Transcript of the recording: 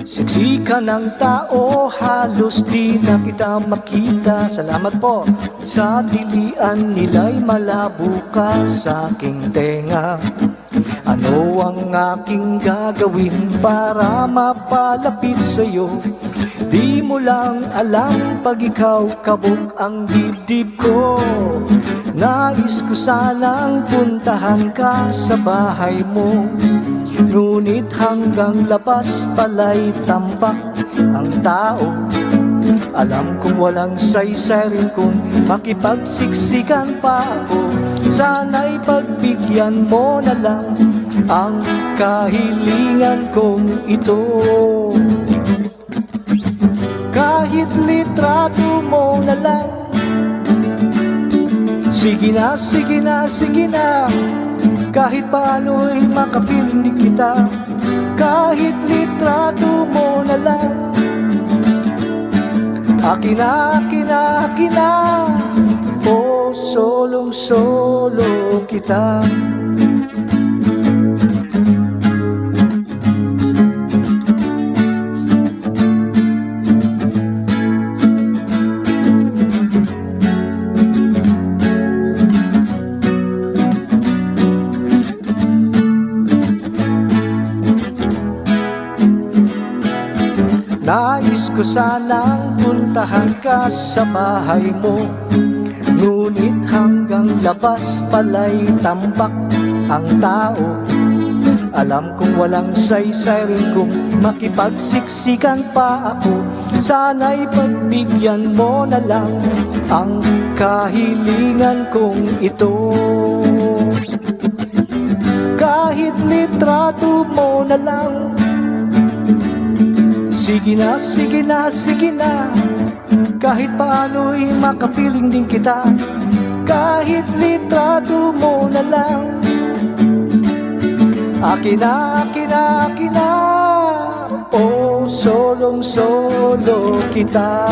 Siksika ng tao, halos di na kita makita. Salamat po. Sa tilian nila'y malabo ka sa aking tenga. Ano ang aking gagawin para mapalapit sa'yo? Di mo lang alam pag ikaw kabog ang dibdib ko. Nais ko sanang puntahan ka sa bahay mo, ngunit hanggang labas pala'y tampak ang tao. Alam kong walang saysay rin kung makipagsiksikan pa ako. Sana'y pagbigyan mo na lang ang kahilingan kong ito. Kahit litrato mo na lang, sige na, sige na, sige na. Kahit paano'y makapiling din kita. Kahit litrato mo na lang, akin na, akin na, akin na. Oh, solong-solo kita. Nais ko sanang puntahan ka sa bahay mo, ngunit hanggang labas pala'y tambak ang tao. Alam kong walang saysay rin kung makipagsiksikan pa ako. Sana'y pagbigyan mo na lang ang kahilingan kong ito. Kahit litrato mo na lang, sige na, sige na, sige na. Kahit paano'y makapiling din kita. Kahit litrato mo na lang, akin na, akin na, akin na. Oh, solong-solo kita.